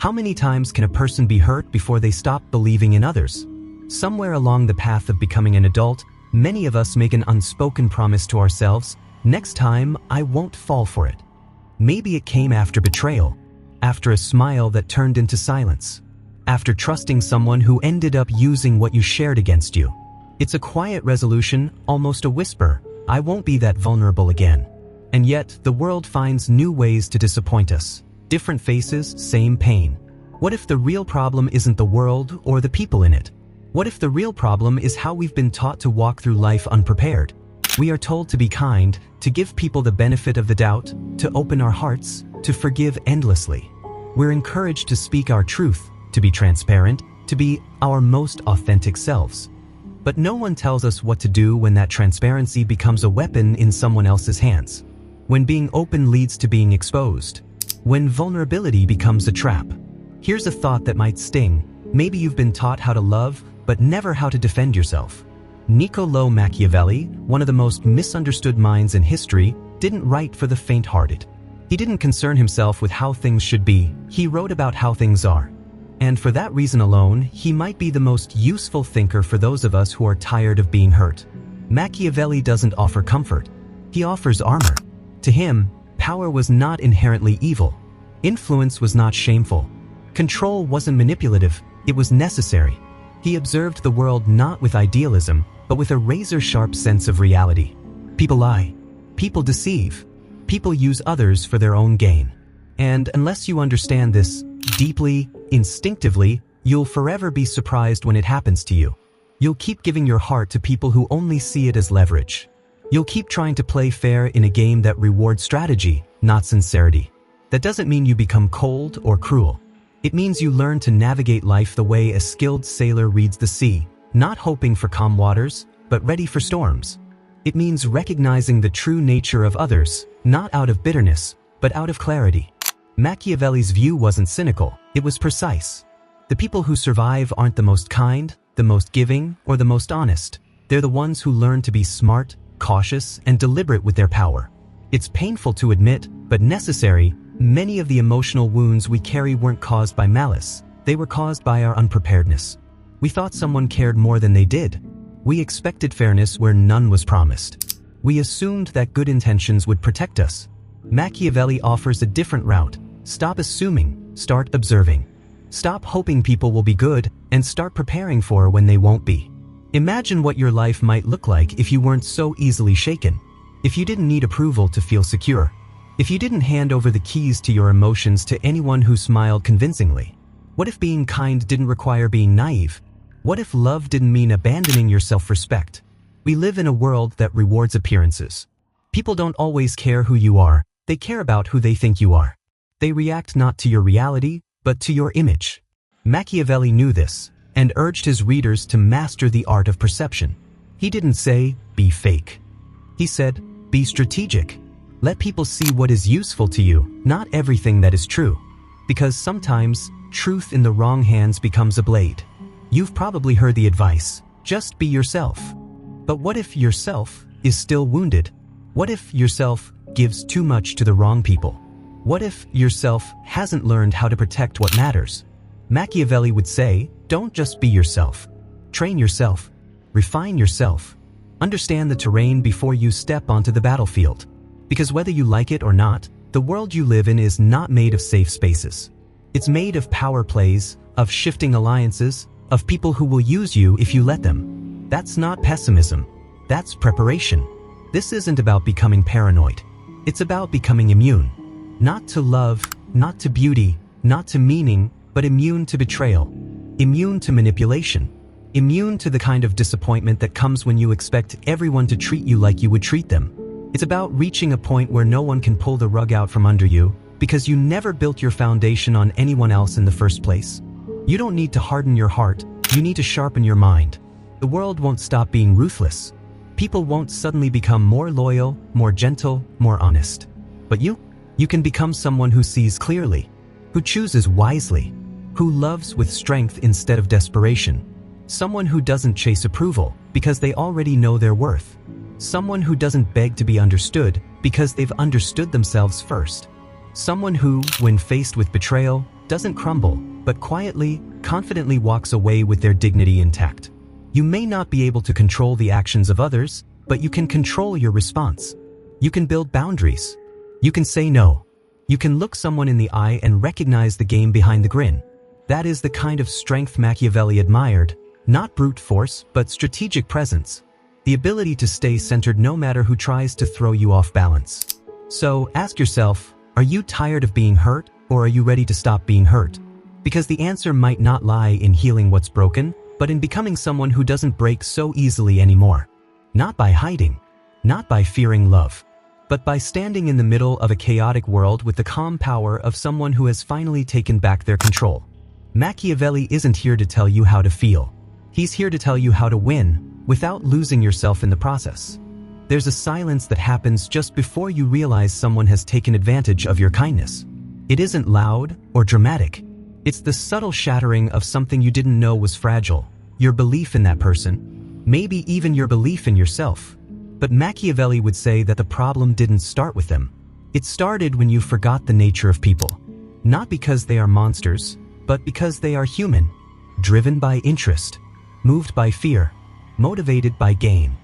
How many times can a person be hurt before they stop believing in others? Somewhere along the path of becoming an adult, many of us make an unspoken promise to ourselves, next time I won't fall for it. Maybe it came after betrayal, after a smile that turned into silence, after trusting someone who ended up using what you shared against you. It's a quiet resolution, almost a whisper, I won't be that vulnerable again. And yet, the world finds new ways to disappoint us. Different faces, same pain. What if the real problem isn't the world or the people in it? What if the real problem is how we've been taught to walk through life unprepared? We are told to be kind, to give people the benefit of the doubt, to open our hearts, to forgive endlessly. We're encouraged to speak our truth, to be transparent, to be our most authentic selves. But no one tells us what to do when that transparency becomes a weapon in someone else's hands. When being open leads to being exposed. When vulnerability becomes a trap. Here's a thought that might sting. Maybe you've been taught how to love, but never how to defend yourself. Niccolò Machiavelli, one of the most misunderstood minds in history, didn't write for the faint-hearted. He didn't concern himself with how things should be, he wrote about how things are. And for that reason alone, he might be the most useful thinker for those of us who are tired of being hurt. Machiavelli doesn't offer comfort. He offers armor. To him, power was not inherently evil. Influence was not shameful. Control wasn't manipulative, it was necessary. He observed the world not with idealism, but with a razor-sharp sense of reality. People lie. People deceive. People use others for their own gain. And unless you understand this deeply, instinctively, you'll forever be surprised when it happens to you. You'll keep giving your heart to people who only see it as leverage. You'll keep trying to play fair in a game that rewards strategy, not sincerity. That doesn't mean you become cold or cruel. It means you learn to navigate life the way a skilled sailor reads the sea, not hoping for calm waters, but ready for storms. It means recognizing the true nature of others, not out of bitterness, but out of clarity. Machiavelli's view wasn't cynical, it was precise. The people who survive aren't the most kind, the most giving, or the most honest. They're the ones who learn to be smart, cautious, and deliberate with their power. It's painful to admit, but necessary. Many of the emotional wounds we carry weren't caused by malice. They were caused by our unpreparedness. We thought someone cared more than they did. We expected fairness where none was promised. We assumed that good intentions would protect us. Machiavelli offers a different route. Stop assuming, start observing. Stop hoping people will be good, and start preparing for when they won't be. Imagine what your life might look like if you weren't so easily shaken. If you didn't need approval to feel secure. If you didn't hand over the keys to your emotions to anyone who smiled convincingly. What if being kind didn't require being naive? What if love didn't mean abandoning your self-respect? We live in a world that rewards appearances. People don't always care who you are, they care about who they think you are. They react not to your reality, but to your image. Machiavelli knew this, and urged his readers to master the art of perception. He didn't say, be fake. He said, be strategic. Let people see what is useful to you, not everything that is true. Because sometimes, truth in the wrong hands becomes a blade. You've probably heard the advice, just be yourself. But what if yourself is still wounded? What if yourself gives too much to the wrong people? What if yourself hasn't learned how to protect what matters? Machiavelli would say, don't just be yourself. Train yourself. Refine yourself. Understand the terrain before you step onto the battlefield. Because whether you like it or not, the world you live in is not made of safe spaces. It's made of power plays, of shifting alliances, of people who will use you if you let them. That's not pessimism. That's preparation. This isn't about becoming paranoid. It's about becoming immune. Not to love, not to beauty, not to meaning, but immune to betrayal. Immune to manipulation. Immune to the kind of disappointment that comes when you expect everyone to treat you like you would treat them. It's about reaching a point where no one can pull the rug out from under you because you never built your foundation on anyone else in the first place. You don't need to harden your heart, you need to sharpen your mind. The world won't stop being ruthless. People won't suddenly become more loyal, more gentle, more honest. But you can become someone who sees clearly, who chooses wisely, who loves with strength instead of desperation. Someone who doesn't chase approval because they already know their worth. Someone who doesn't beg to be understood because they've understood themselves first. Someone who, when faced with betrayal, doesn't crumble, but quietly, confidently walks away with their dignity intact. You may not be able to control the actions of others, but you can control your response. You can build boundaries. You can say no. You can look someone in the eye and recognize the game behind the grin. That is the kind of strength Machiavelli admired, not brute force, but strategic presence. The ability to stay centered no matter who tries to throw you off balance. So, ask yourself, are you tired of being hurt, or are you ready to stop being hurt? Because the answer might not lie in healing what's broken, but in becoming someone who doesn't break so easily anymore. Not by hiding, not by fearing love, but by standing in the middle of a chaotic world with the calm power of someone who has finally taken back their control. Machiavelli isn't here to tell you how to feel. He's here to tell you how to win, without losing yourself in the process. There's a silence that happens just before you realize someone has taken advantage of your kindness. It isn't loud or dramatic. It's the subtle shattering of something you didn't know was fragile, your belief in that person, maybe even your belief in yourself. But Machiavelli would say that the problem didn't start with them. It started when you forgot the nature of people. Not because they are monsters, but because they are human, driven by interest, moved by fear, motivated by gain.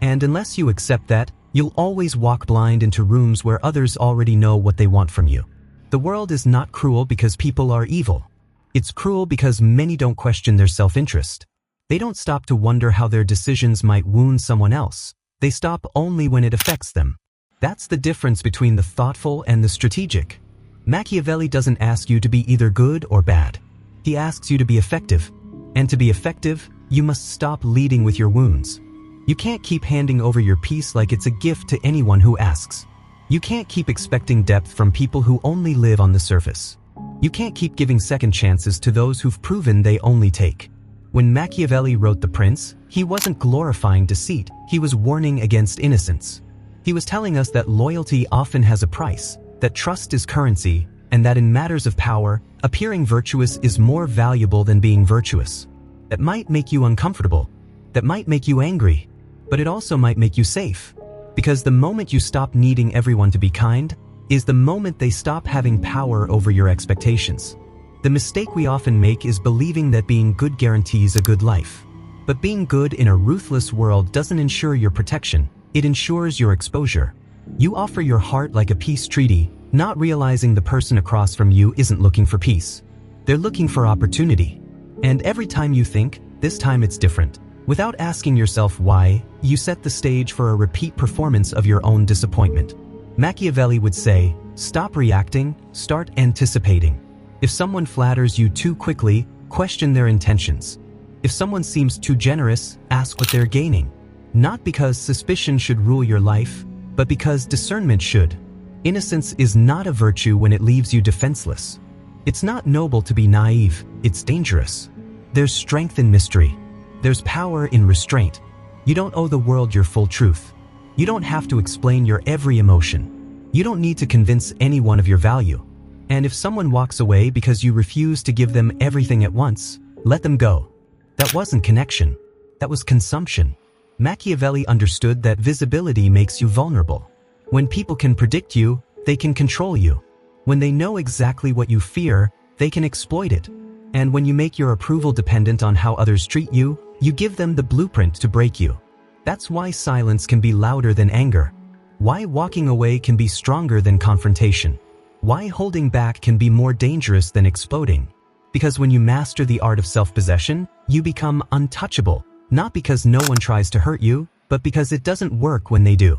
And unless you accept that, you'll always walk blind into rooms where others already know what they want from you. The world is not cruel because people are evil. It's cruel because many don't question their self-interest. They don't stop to wonder how their decisions might wound someone else. They stop only when it affects them. That's the difference between the thoughtful and the strategic. Machiavelli doesn't ask you to be either good or bad. He asks you to be effective. And to be effective, you must stop leading with your wounds. You can't keep handing over your peace like it's a gift to anyone who asks. You can't keep expecting depth from people who only live on the surface. You can't keep giving second chances to those who've proven they only take. When Machiavelli wrote The Prince, he wasn't glorifying deceit, he was warning against innocence. He was telling us that loyalty often has a price, that trust is currency, and that in matters of power, appearing virtuous is more valuable than being virtuous. That might make you uncomfortable, that might make you angry, but it also might make you safe. Because the moment you stop needing everyone to be kind, is the moment they stop having power over your expectations. The mistake we often make is believing that being good guarantees a good life. But being good in a ruthless world doesn't ensure your protection, it ensures your exposure. You offer your heart like a peace treaty, not realizing the person across from you isn't looking for peace. They're looking for opportunity. And every time you think, this time it's different, without asking yourself why, you set the stage for a repeat performance of your own disappointment. Machiavelli would say, stop reacting, start anticipating. If someone flatters you too quickly, question their intentions. If someone seems too generous, ask what they're gaining. Not because suspicion should rule your life, but because discernment should. Innocence is not a virtue when it leaves you defenseless. It's not noble to be naive, it's dangerous. There's strength in mystery. There's power in restraint. You don't owe the world your full truth. You don't have to explain your every emotion. You don't need to convince anyone of your value. And if someone walks away because you refuse to give them everything at once, let them go. That wasn't connection. That was consumption. Machiavelli understood that visibility makes you vulnerable. When people can predict you, they can control you. When they know exactly what you fear, they can exploit it. And when you make your approval dependent on how others treat you, you give them the blueprint to break you. That's why silence can be louder than anger. Why walking away can be stronger than confrontation. Why holding back can be more dangerous than exploding. Because when you master the art of self-possession, you become untouchable, not because no one tries to hurt you, but because it doesn't work when they do.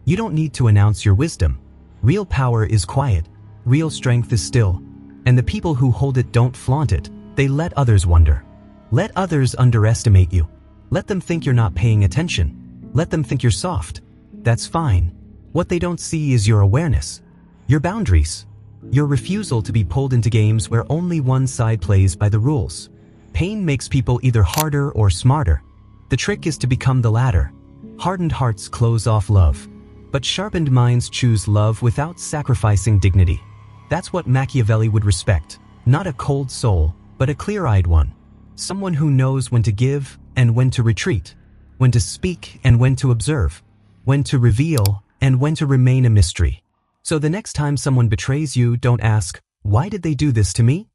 You don't need to announce your wisdom. Real power is quiet. Real strength is still. And the people who hold it don't flaunt it. They let others wonder. Let others underestimate you. Let them think you're not paying attention. Let them think you're soft. That's fine. What they don't see is your awareness, your boundaries, your refusal to be pulled into games where only one side plays by the rules. Pain makes people either harder or smarter. The trick is to become the latter. Hardened hearts close off love, but sharpened minds choose love without sacrificing dignity. That's what Machiavelli would respect, not a cold soul, but a clear-eyed one. Someone who knows when to give and when to retreat, when to speak and when to observe, when to reveal and when to remain a mystery. So the next time someone betrays you, don't ask, why did they do this to me?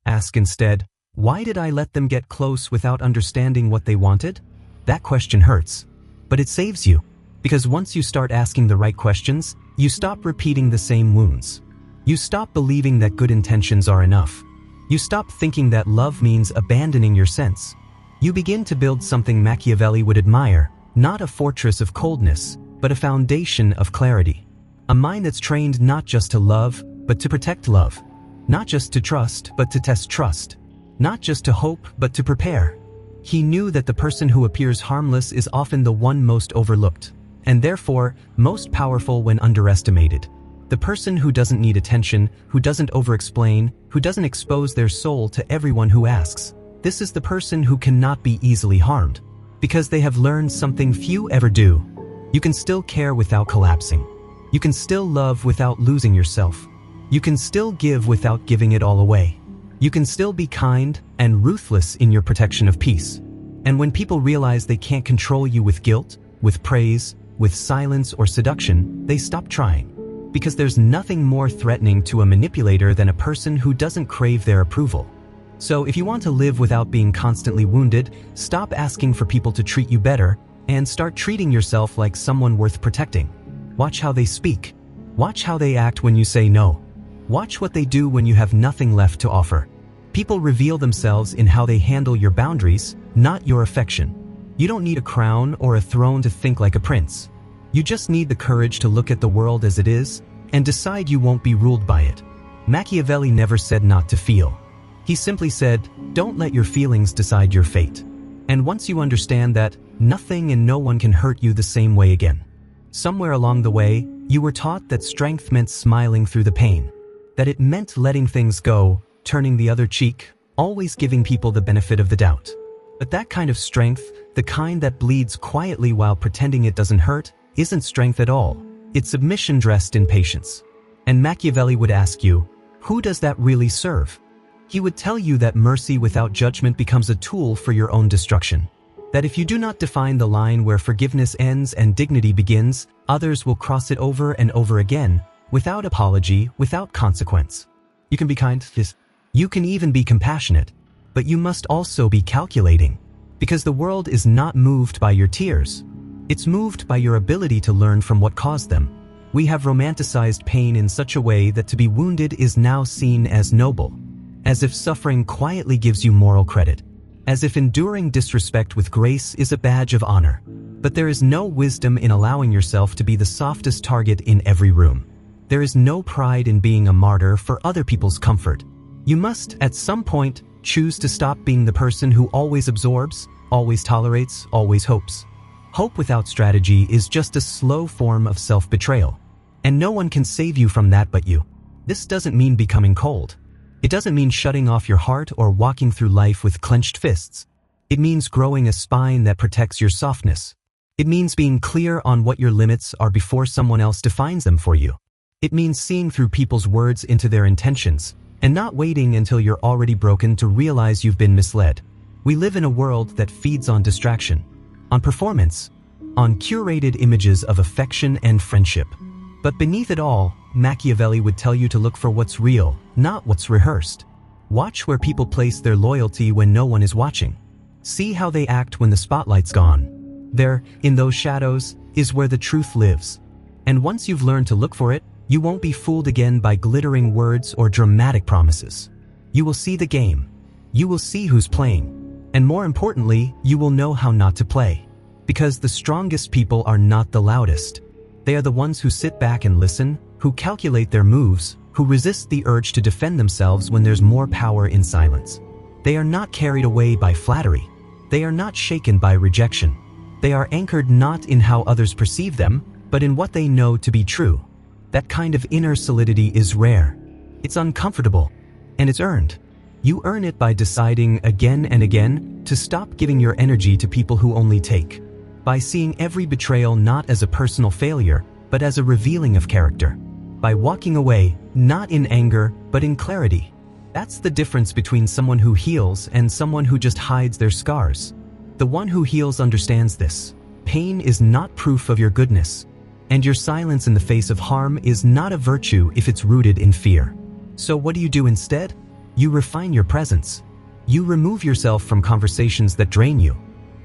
Ask instead, why did I let them get close without understanding what they wanted? That question hurts, but it saves you. Because once you start asking the right questions, you stop repeating the same wounds. You stop believing that good intentions are enough. You stop thinking that love means abandoning your sense. You begin to build something Machiavelli would admire, not a fortress of coldness, but a foundation of clarity. A mind that's trained not just to love, but to protect love. Not just to trust, but to test trust. Not just to hope, but to prepare. He knew that the person who appears harmless is often the one most overlooked, and therefore most powerful when underestimated. The person who doesn't need attention, who doesn't over-explain, who doesn't expose their soul to everyone who asks. This is the person who cannot be easily harmed, because they have learned something few ever do. You can still care without collapsing. You can still love without losing yourself. You can still give without giving it all away. You can still be kind and ruthless in your protection of peace. And when people realize they can't control you with guilt, with praise, with silence or seduction, they stop trying. Because there's nothing more threatening to a manipulator than a person who doesn't crave their approval. So if you want to live without being constantly wounded, stop asking for people to treat you better and start treating yourself like someone worth protecting. Watch how they speak. Watch how they act when you say no. Watch what they do when you have nothing left to offer. People reveal themselves in how they handle your boundaries, not your affection. You don't need a crown or a throne to think like a prince. You just need the courage to look at the world as it is and decide you won't be ruled by it. Machiavelli never said not to feel. He simply said, don't let your feelings decide your fate. And once you understand that, nothing and no one can hurt you the same way again. Somewhere along the way, you were taught that strength meant smiling through the pain. That it meant letting things go, turning the other cheek, always giving people the benefit of the doubt. But that kind of strength, the kind that bleeds quietly while pretending it doesn't hurt, isn't strength at all. It's submission dressed in patience. And Machiavelli would ask you, who does that really serve? He would tell you that mercy without judgment becomes a tool for your own destruction. That if you do not define the line where forgiveness ends and dignity begins, others will cross it over and over again, without apology, without consequence. You can be kind, yes. You can even be compassionate, but you must also be calculating. Because the world is not moved by your tears. It's moved by your ability to learn from what caused them. We have romanticized pain in such a way that to be wounded is now seen as noble. As if suffering quietly gives you moral credit. As if enduring disrespect with grace is a badge of honor. But there is no wisdom in allowing yourself to be the softest target in every room. There is no pride in being a martyr for other people's comfort. You must, at some point, choose to stop being the person who always absorbs, always tolerates, always hopes. Hope without strategy is just a slow form of self-betrayal. And no one can save you from that but you. This doesn't mean becoming cold. It doesn't mean shutting off your heart or walking through life with clenched fists. It means growing a spine that protects your softness. It means being clear on what your limits are before someone else defines them for you. It means seeing through people's words into their intentions, and not waiting until you're already broken to realize you've been misled. We live in a world that feeds on distraction, on performance, on curated images of affection and friendship. But beneath it all, Machiavelli would tell you to look for what's real, not what's rehearsed. Watch where people place their loyalty when no one is watching. See how they act when the spotlight's gone. There, in those shadows, is where the truth lives. And once you've learned to look for it, you won't be fooled again by glittering words or dramatic promises. You will see the game. You will see who's playing. And more importantly, you will know how not to play. Because the strongest people are not the loudest. They are the ones who sit back and listen, who calculate their moves, who resist the urge to defend themselves when there's more power in silence. They are not carried away by flattery. They are not shaken by rejection. They are anchored not in how others perceive them, but in what they know to be true. That kind of inner solidity is rare. It's uncomfortable, and it's earned. You earn it by deciding again and again to stop giving your energy to people who only take. By seeing every betrayal not as a personal failure, but as a revealing of character. By walking away, not in anger, but in clarity. That's the difference between someone who heals and someone who just hides their scars. The one who heals understands this. Pain is not proof of your goodness. And your silence in the face of harm is not a virtue if it's rooted in fear. So what do you do instead? You refine your presence. You remove yourself from conversations that drain you.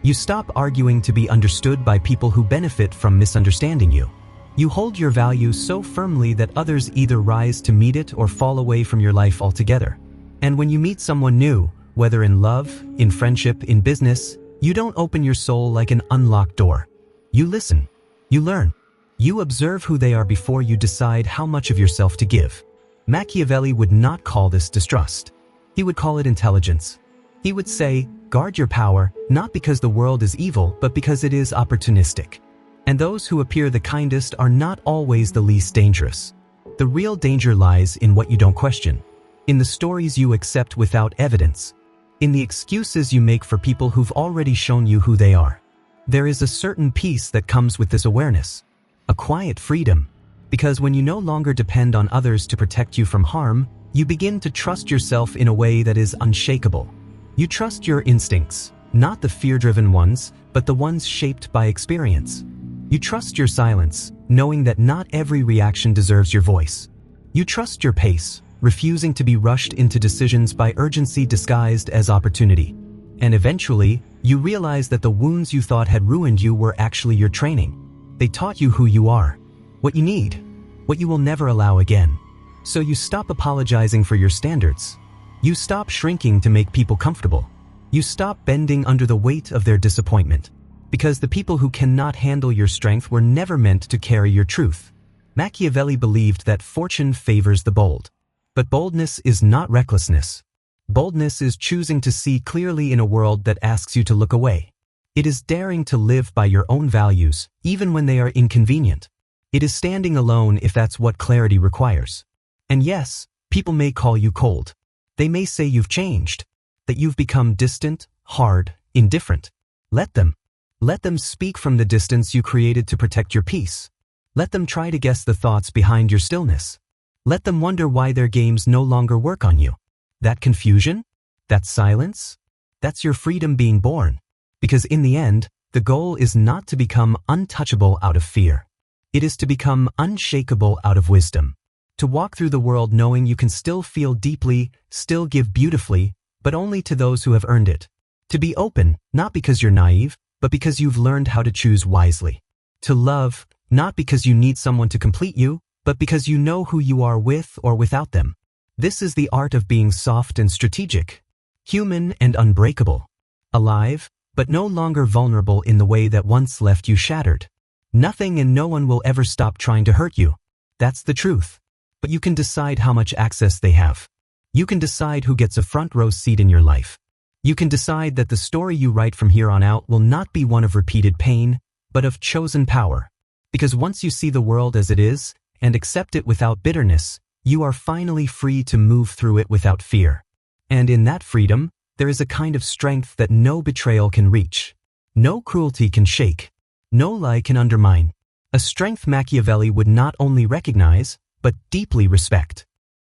You stop arguing to be understood by people who benefit from misunderstanding you. You hold your value so firmly that others either rise to meet it or fall away from your life altogether. And when you meet someone new, whether in love, in friendship, in business, you don't open your soul like an unlocked door. You listen. You learn. You observe who they are before you decide how much of yourself to give. Machiavelli would not call this distrust. He would call it intelligence. He would say, guard your power, not because the world is evil, but because it is opportunistic. And those who appear the kindest are not always the least dangerous. The real danger lies in what you don't question, in the stories you accept without evidence, in the excuses you make for people who've already shown you who they are. There is a certain peace that comes with this awareness, a quiet freedom, because when you no longer depend on others to protect you from harm, you begin to trust yourself in a way that is unshakable. You trust your instincts, not the fear-driven ones, but the ones shaped by experience. You trust your silence, knowing that not every reaction deserves your voice. You trust your pace, refusing to be rushed into decisions by urgency disguised as opportunity. And eventually, you realize that the wounds you thought had ruined you were actually your training. They taught you who you are, what you need, what you will never allow again. So you stop apologizing for your standards. You stop shrinking to make people comfortable. You stop bending under the weight of their disappointment. Because the people who cannot handle your strength were never meant to carry your truth. Machiavelli believed that fortune favors the bold. But boldness is not recklessness. Boldness is choosing to see clearly in a world that asks you to look away. It is daring to live by your own values, even when they are inconvenient. It is standing alone if that's what clarity requires. And yes, people may call you cold. They may say you've changed, that you've become distant, hard, indifferent. Let them. Let them speak from the distance you created to protect your peace. Let them try to guess the thoughts behind your stillness. Let them wonder why their games no longer work on you. That confusion? That silence? That's your freedom being born. Because in the end, the goal is not to become untouchable out of fear. It is to become unshakable out of wisdom. To walk through the world knowing you can still feel deeply, still give beautifully, but only to those who have earned it. To be open, not because you're naive, but because you've learned how to choose wisely. To love, not because you need someone to complete you, but because you know who you are with or without them. This is the art of being soft and strategic, human and unbreakable, alive, but no longer vulnerable in the way that once left you shattered. Nothing and no one will ever stop trying to hurt you. That's the truth. But you can decide how much access they have. You can decide who gets a front row seat in your life. You can decide that the story you write from here on out will not be one of repeated pain, but of chosen power. Because once you see the world as it is, and accept it without bitterness, you are finally free to move through it without fear. And in that freedom, there is a kind of strength that no betrayal can reach. No cruelty can shake. No lie can undermine. A strength Machiavelli would not only recognize, but deeply respect.